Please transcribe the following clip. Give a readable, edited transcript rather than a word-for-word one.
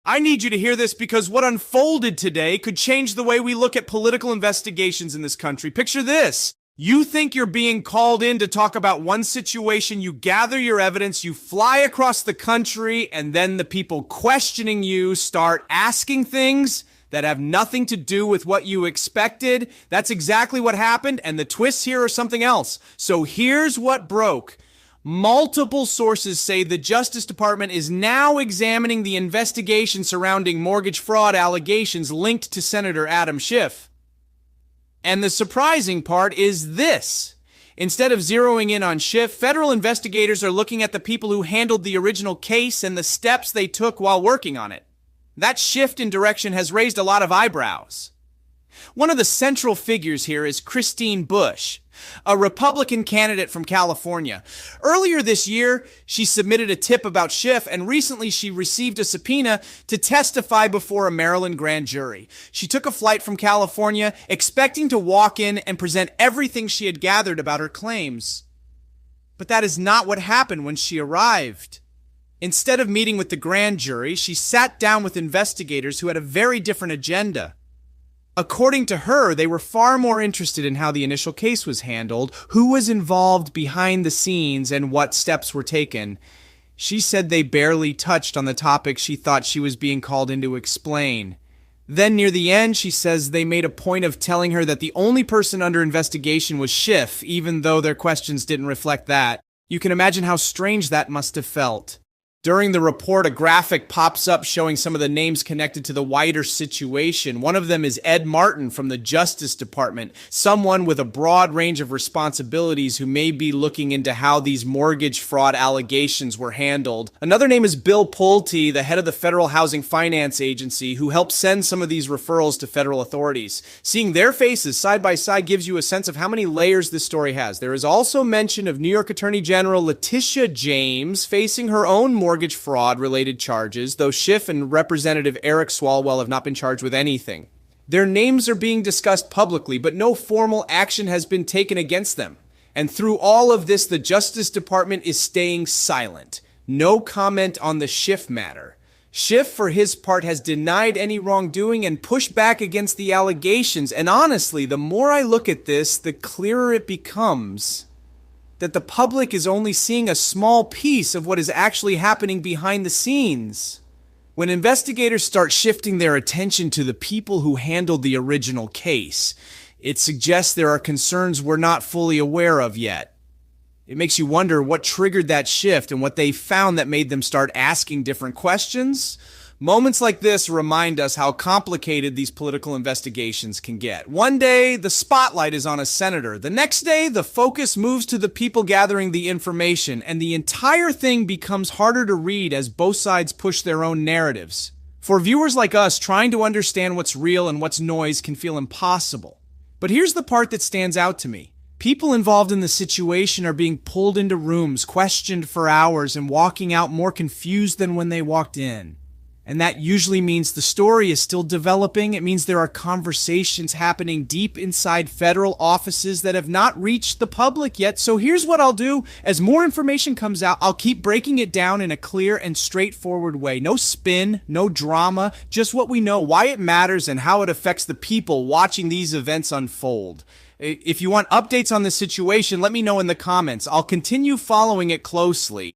I need you to hear this because what unfolded today could change the way we look at political investigations in this country. Picture this. You think you're being called in to talk about one situation, you gather your evidence, you fly across the country, and then the people questioning you start asking things that have nothing to do with what you expected. That's exactly what happened, and the twists here are something else. So here's what broke. Multiple sources say the Justice Department is now examining the investigation surrounding mortgage fraud allegations linked to Senator Adam Schiff. And the surprising part is this. Instead of zeroing in on Schiff, federal investigators are looking at the people who handled the original case and the steps they took while working on it. That shift in direction has raised a lot of eyebrows. One of the central figures here is Christine Bush, a Republican candidate from California. Earlier this year, she submitted a tip about Schiff, and recently she received a subpoena to testify before a Maryland grand jury. She took a flight from California, expecting to walk in and present everything she had gathered about her claims. But that is not what happened when she arrived. Instead of meeting with the grand jury, she sat down with investigators who had a very different agenda. According to her, they were far more interested in how the initial case was handled, who was involved behind the scenes, and what steps were taken. She said they barely touched on the topics she thought she was being called in to explain. Then near the end, she says they made a point of telling her that the only person under investigation was Schiff, even though their questions didn't reflect that. You can imagine how strange that must have felt. During the report, a graphic pops up showing some of the names connected to the wider situation. One of them is Ed Martin from the Justice Department, someone with a broad range of responsibilities who may be looking into how these mortgage fraud allegations were handled. Another name is Bill Pulte, the head of the Federal Housing Finance Agency, who helped send some of these referrals to federal authorities. Seeing their faces side by side gives you a sense of how many layers this story has. There is also mention of New York Attorney General Letitia James facing her own mortgage fraud-related charges, though Schiff and Representative Eric Swalwell have not been charged with anything. Their names are being discussed publicly, but no formal action has been taken against them. And through all of this, the Justice Department is staying silent. No comment on the Schiff matter. Schiff, for his part, has denied any wrongdoing and pushed back against the allegations. And honestly, the more I look at this, the clearer it becomes that the public is only seeing a small piece of what is actually happening behind the scenes. When investigators start shifting their attention to the people who handled the original case, it suggests there are concerns we're not fully aware of yet. It makes you wonder what triggered that shift and what they found that made them start asking different questions. Moments like this remind us how complicated these political investigations can get. One day, the spotlight is on a senator. The next day, the focus moves to the people gathering the information, and the entire thing becomes harder to read as both sides push their own narratives. For viewers like us, trying to understand what's real and what's noise can feel impossible. But here's the part that stands out to me. People involved in the situation are being pulled into rooms, questioned for hours, and walking out more confused than when they walked in. And that usually means the story is still developing. It means there are conversations happening deep inside federal offices that have not reached the public yet. So here's what I'll do. As more information comes out, I'll keep breaking it down in a clear and straightforward way. No spin, no drama, just what we know, why it matters, and how it affects the people watching these events unfold. If you want updates on this situation, let me know in the comments. I'll continue following it closely.